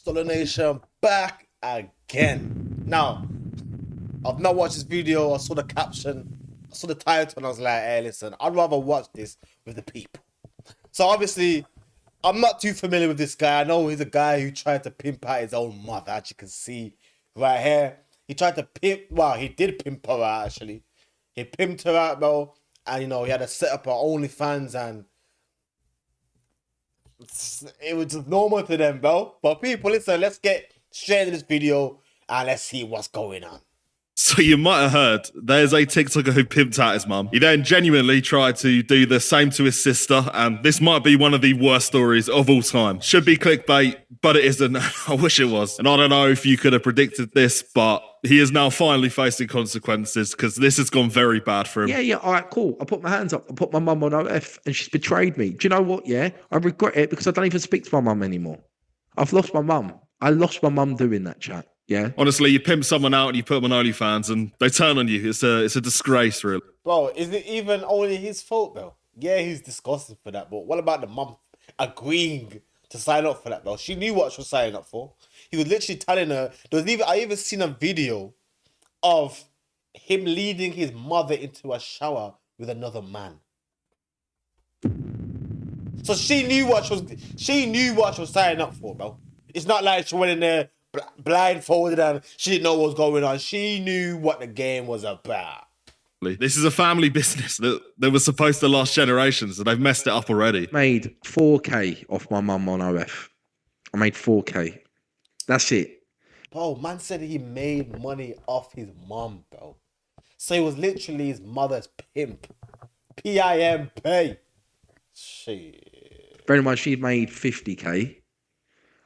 Stolen Nation back again. Now, I've not watched this video. I saw the caption, I saw the title, and I was like, hey, listen, I'd rather watch this with the people. So obviously, I'm not too familiar with this guy. I know he's a guy who tried to pimp out his own mother, as you can see right here. He tried to pimp, well, he did pimp her out, actually. He pimped her out, bro, and, he had to set up her OnlyFans, and it was just normal to them, bro. But people, listen, let's get straight into this video, and let's see what's going on. So you might have heard, there's a TikToker who pimped out his mum. He then genuinely tried to do the same to his sister, and this might be one of the worst stories of all time. Should be clickbait, but it isn't. I wish it was. And I don't know if you could have predicted this, but he is now finally facing consequences because this has gone very bad for him. Yeah, all right, cool. I put my hands up. I put my mum on OF and she's betrayed me. Do you know what, yeah? I regret it because I don't even speak to my mum anymore. I've lost my mum. I lost my mum doing that, chat. Yeah. Honestly, you pimp someone out and you put them on OnlyFans and they turn on you. It's a disgrace, really. Bro, is it even only his fault, though? Yeah, he's disgusting for that, but what about the mum agreeing to sign up for that, bro? She knew what she was signing up for. He was literally telling her. I even seen a video of him leading his mother into a shower with another man. So she knew what she was signing up for, bro. It's not like she went in there blindfolded and she didn't know what was going on. She knew what the game was about. This is a family business that was supposed to last generations, and they've messed it up already. Made 4K off my mum on OF. I made 4K. That's it. Bro, man said he made money off his mum, bro. So he was literally his mother's pimp. P-I-M-P. Shit. Very much, she made 50K.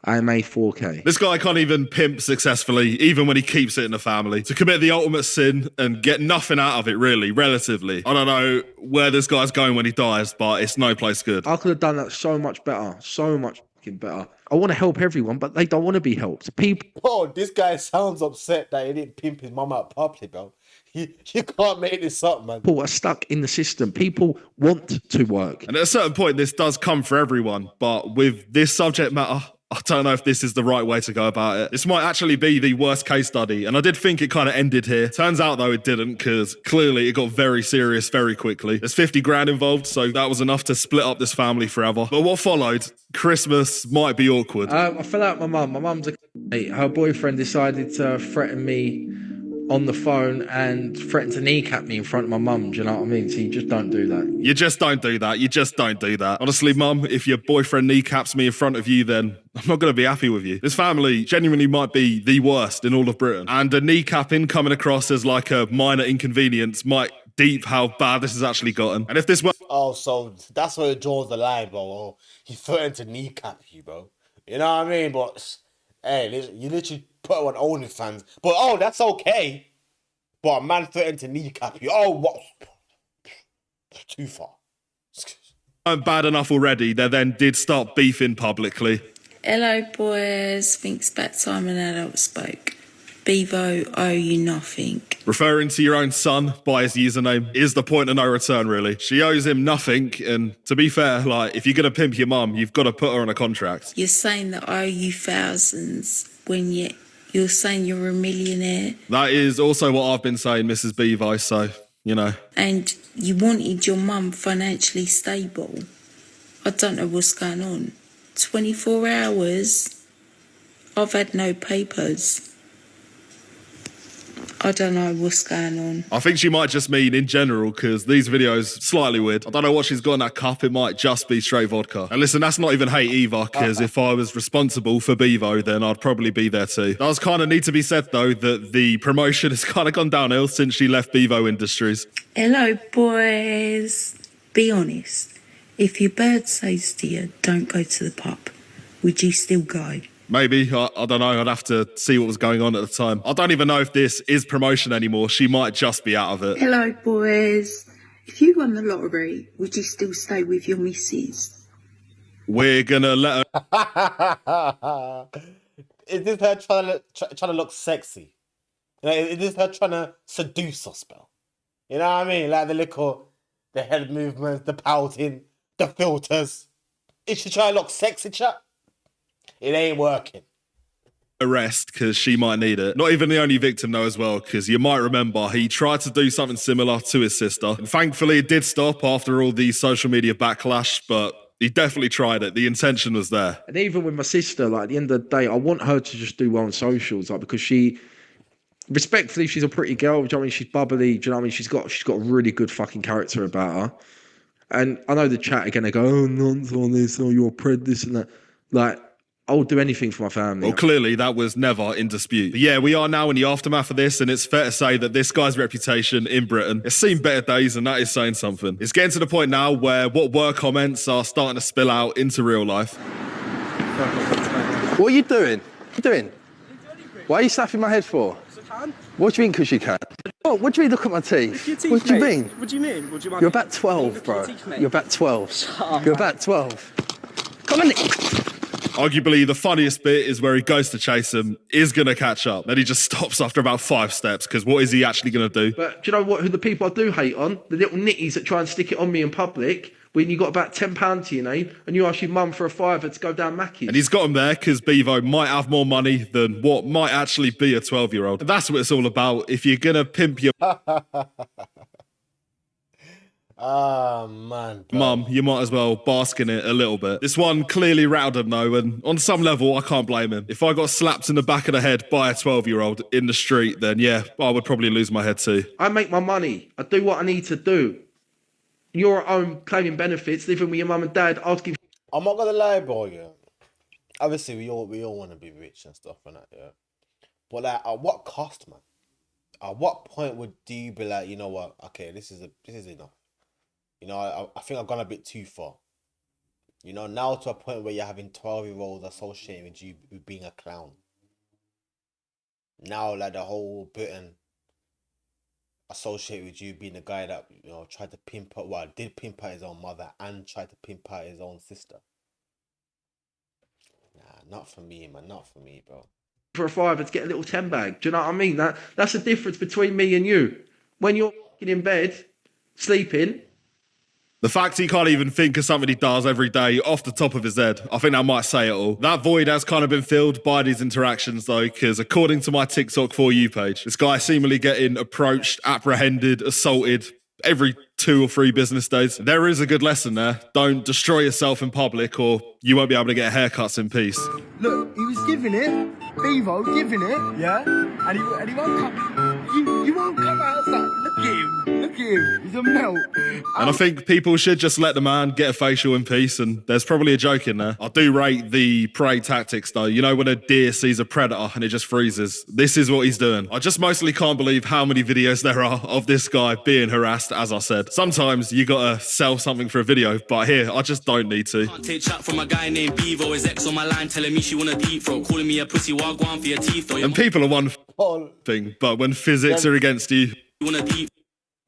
I made 4K. This guy can't even pimp successfully, even when he keeps it in the family. To commit the ultimate sin and get nothing out of it, really, relatively. I don't know where this guy's going when he dies, but it's no place good. I could have done that so much better. So much fucking better. I want to help everyone, but they don't want to be helped. People. Oh, this guy sounds upset that he didn't pimp his mum out properly, bro. You can't make this up, man. People are stuck in the system. People want to work. And at a certain point, this does come for everyone. But with this subject matter, I don't know if this is the right way to go about it. This might actually be the worst case study, and I did think it kind of ended here. Turns out, though, it didn't, because clearly it got very serious very quickly. There's 50 grand involved, so that was enough to split up this family forever. But what followed, Christmas might be awkward. I fell out with my mum. My mum's her boyfriend decided to threaten me on the phone and threatened to kneecap me in front of my mum. Do you know what I mean? So you just don't do that. You just don't do that. You just don't do that. Honestly, mum, if your boyfriend kneecaps me in front of you, then I'm not going to be happy with you. This family genuinely might be the worst in all of Britain. And a kneecapping coming across as like a minor inconvenience might deep how bad this has actually gotten. And if this were... Oh, so that's where it draws the line, bro. Oh, he threatened to kneecap you, bro. You know what I mean? But, hey, you literally put on OnlyFans. But, oh, that's okay. But a man threatened to kneecap you. Oh, what? Too far. Bad enough already, they then did start beefing publicly. Hello, boys. Think it's about time an adult spoke. Beavo owe you nothing. Referring to your own son by his username is the point of no return, really. She owes him nothing, and to be fair, like, if you're going to pimp your mum, you've got to put her on a contract. You're saying that I owe you thousands when you're saying you're a millionaire. That is also what I've been saying, Mrs. Beavo, so, you know. And you wanted your mum financially stable. I don't know what's going on. 24 hours, I've had no papers. I don't know what's going on. I think she might just mean in general, because these videos slightly weird. I don't know what she's got in that cup. It might just be straight vodka. And listen, that's not even hate either, because if I was responsible for Beavo, then I'd probably be there too. Does kind of need to be said, though, that the promotion has kind of gone downhill since she left Beavo Industries. Hello, boys. Be honest. If your bird says to you, don't go to the pub, would you still go? Maybe. I don't know. I'd have to see what was going on at the time. I don't even know if this is promotion anymore. She might just be out of it. Hello, boys. If you won the lottery, would you still stay with your missus? We're going to let her... Is this her trying to look sexy? Is this her trying to seduce us, bro? You know what I mean? Like the head movements, the pouting, the filters. Is she trying to look sexy, chat? It ain't working. arrest because she might need it. Not even the only victim though as well, because you might remember he tried to do something similar to his sister. And thankfully it did stop after all the social media backlash, but he definitely tried it. The intention was there. And even with my sister, like at the end of the day, I want her to just do well on socials, like because she, respectfully, she's a pretty girl. Do you know what I mean? She's bubbly. Do you know what I mean? She's got a really good fucking character about her. And I know the chat are gonna go, oh, nonsense on this, or you're a pred, this and that. Like, I will do anything for my family. Well, clearly that was never in dispute. But yeah, we are now in the aftermath of this, and it's fair to say that this guy's reputation in Britain has seen better days, and that is saying something. It's getting to the point now where what were comments are starting to spill out into real life. What are you doing? What are you doing? Why are you slapping my head for? What do you mean, because you can? Oh, what do you mean, look at my teeth? What do you mean? What do you mean? What do you mind? You're about 12, bro. You're about 12. You're about 12. Come on. Arguably, the funniest bit is where he goes to chase him, is going to catch up. Then he just stops after about 5 steps, because what is he actually going to do? But do you know what? Who the people I do hate on? The little nitties that try and stick it on me in public when you got about £10 to your name and you ask your mum for a fiver to go down Mackey's. And he's got him there because Beavo might have more money than what might actually be a 12-year-old. And that's what it's all about. If you're going to pimp your Oh, man. Bro. mum, you might as well bask in it a little bit. This one clearly rattled him though, and on some level, I can't blame him. If I got slapped in the back of the head by a 12-year-old in the street, then yeah, I would probably lose my head too. I make my money. I do what I need to do. You're at home claiming benefits, living with your mum and dad, asking. I'm not gonna lie, bro. Yeah, obviously we all want to be rich and stuff and that. Yeah, but like, at what cost, man? At what point would you be like, you know what? Okay, this is enough. You know, I think I've gone a bit too far. You know, now to a point where you're having 12-year-olds associating with you with being a clown. Now, like the whole Britain associate with you being the guy that, you know, tried to pimp out, well, did pimp out his own mother and tried to pimp out his own sister. Nah, not for me, man. Not for me, bro. For a fiver to get a little 10 bag. Do you know what I mean? That's the difference between me and you. When you're in bed, sleeping. The fact he can't even think of something he does every day off the top of his head, I think that might say it all. That void has kind of been filled by these interactions though, because according to my TikTok For You page, this guy seemingly getting approached, apprehended, assaulted every 2 or 3 business days. There is a good lesson there. Don't destroy yourself in public or you won't be able to get haircuts in peace. Look, he was giving it, Beavo giving it, yeah? And he won't come, you won't come outside. Look at him, he's a melt. And I think people should just let the man get a facial in peace, and there's probably a joke in there. I do rate the prey tactics though. You know when a deer sees a predator and it just freezes? This is what he's doing. I just mostly can't believe how many videos there are of this guy being harassed, as I said. Sometimes you gotta sell something for a video, but here, I just don't need to. Can't take chat from a guy named Beavo. His ex on my line telling me she want a deep throat, calling me a pussy while going for your teeth though. And people are one Oh, thing, but when physics are against you, You want a deep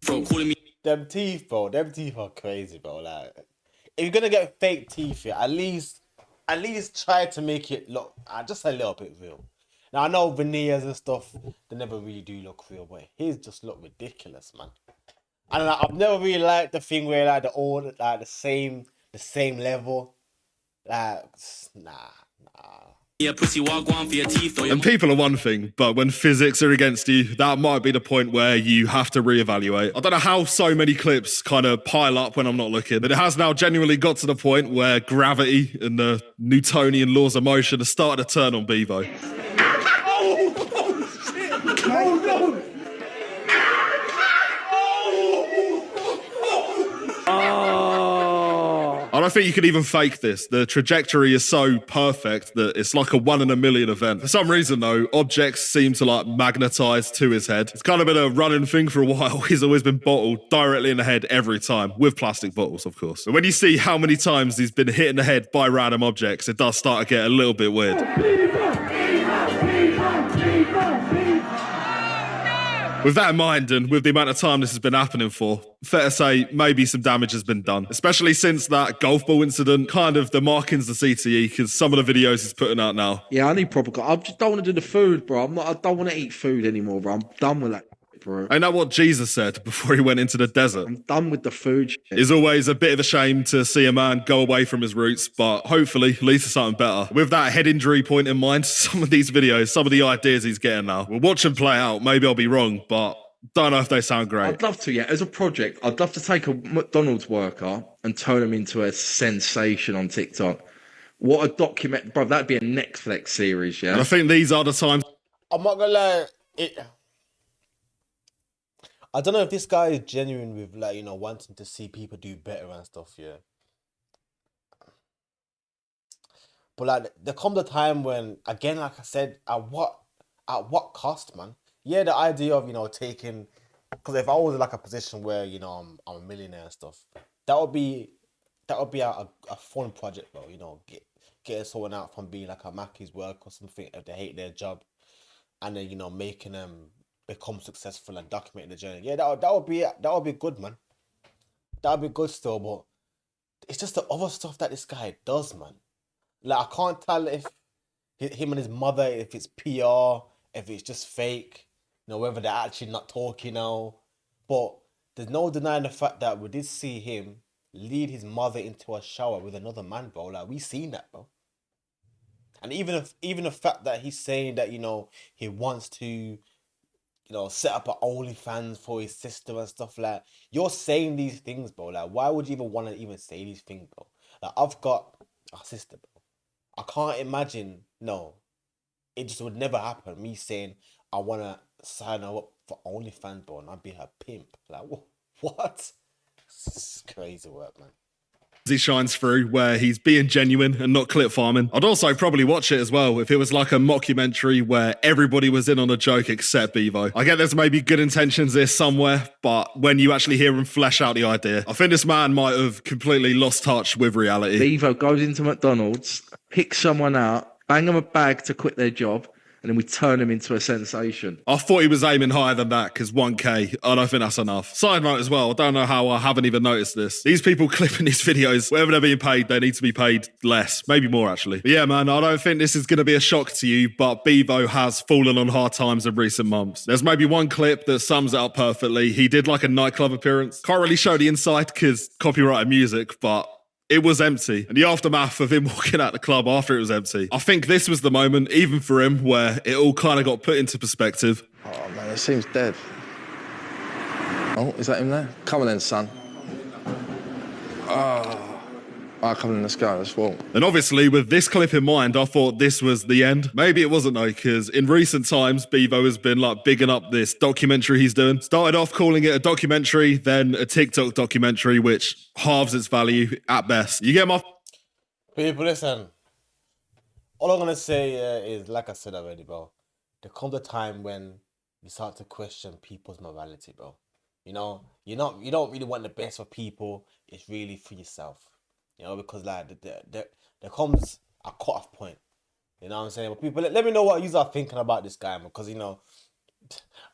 throat, calling me. them teeth, bro. Them teeth are crazy, bro. Like, if you're gonna get fake teeth, yeah, at least try to make it look just a little bit real. Now I know veneers and stuff, they never really do look real, but his just look ridiculous, man. And I've never really liked the thing where like the same level. Like, nah. A pussy while going for your teeth though. and people are one thing, but when physics are against you, that might be the point where you have to reevaluate. I don't know how so many clips kind of pile up when I'm not looking, but it has now genuinely got to the point where gravity and the Newtonian laws of motion are starting to turn on Beavo. I don't think you could even fake this. The trajectory is so perfect that it's like a 1 in a million event. For some reason, though, objects seem to like magnetize to his head. It's kind of been a running thing for a while. He's always been bottled directly in the head every time, with plastic bottles, of course. But when you see how many times he's been hit in the head by random objects, it does start to get a little bit weird. With that in mind, and with the amount of time this has been happening for, fair to say maybe some damage has been done. Especially since that golf ball incident, kind of the markings the CTE, because some of the videos he's putting out now. Yeah, I need proper. I just don't want to do the food, bro. I don't want to eat food anymore, bro. I'm done with that. shit, bro. Ain't that what Jesus said before he went into the desert? I'm done with the food shit. It's always a bit of a shame to see a man go away from his roots, but hopefully leads to something better. With that head injury point in mind, some of these videos, some of the ideas he's getting now, we'll watch them play out. Maybe I'll be wrong, but don't know if they sound great. I'd love to, yeah. As a project, I'd love to take a McDonald's worker and turn him into a sensation on TikTok. What a document, bro. That'd be a Netflix series, yeah. And I think these are the times. I'm not gonna lie. I don't know if this guy is genuine with, like, you know, wanting to see people do better and stuff, yeah. But like, there comes a time when, again, like I said, at what cost, man? Yeah, the idea of, you know, taking, because if I was in like a position where, you know, I'm a millionaire and stuff, that would be a fun project, bro. You know, getting someone out from being like a Mackey's work or something if they hate their job, and then, you know, making them become successful and documenting the journey. Yeah, that would be good, man. That would be good still, but it's just the other stuff that this guy does, man. Like, I can't tell if him and his mother, if it's PR, if it's just fake, you know, whether they're actually not talking now. But there's no denying the fact that we did see him lead his mother into a shower with another man, bro. Like, we seen that, bro. And even the fact that he's saying that, you know, he wants to, you know, set up an OnlyFans for his sister and stuff, like, you're saying these things, bro. Like, why would you even want to even say these things, bro? Like, I've got a sister, bro. I can't imagine, no, it just would never happen, me saying I want to sign her up for OnlyFans, bro, and I'd be her pimp. Like, what? It's crazy work, man. He shines through where he's being genuine and not clip farming. I'd also probably watch it as well if it was like a mockumentary where everybody was in on a joke except Beavo. I get there's maybe good intentions there somewhere, but when you actually hear him flesh out the idea, I think this man might have completely lost touch with reality. Beavo goes into McDonald's, picks someone out, bang them a bag to quit their job, and then we turn him into a sensation. I thought he was aiming higher than that because 1K, I don't think that's enough. Side note as well, I don't know how I haven't even noticed this. These people clipping these videos, wherever they're being paid, they need to be paid less. Maybe more, actually. But yeah, man, I don't think this is going to be a shock to you, but Beavo has fallen on hard times in recent months. There's maybe one clip that sums it up perfectly. He did like a nightclub appearance. Can't really show the inside because copyrighted music, but it was empty. And the aftermath of him walking out the club after it was empty. I think this was the moment, even for him, where it all kind of got put into perspective. Oh, man, it seems dead. Oh, is that him there? Come on then, son. Oh. All right, come on, let's go, let's walk. And obviously, with this clip in mind, I thought this was the end. Maybe it wasn't though, because in recent times, Beavo has been like bigging up this documentary he's doing. Started off calling it a documentary, then a TikTok documentary, which halves its value at best. You get my... People, listen. All I'm gonna say is, like I said already, bro, there comes a time when you start to question people's morality, bro. You know, you don't really want the best for people. It's really for yourself. You know, because like there comes a cut-off point. You know what I'm saying? But people, let me know what you are thinking about this guy, man. Because, you know,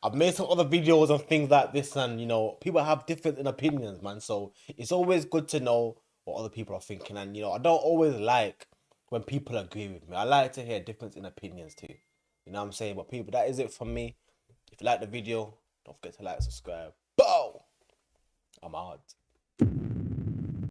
I've made some other videos on things like this, and, you know, people have different opinions, man. So it's always good to know what other people are thinking. And, you know, I don't always like when people agree with me. I like to hear difference in opinions too. You know what I'm saying? But people, that is it from me. If you like the video, don't forget to like, subscribe. Boom! I'm out.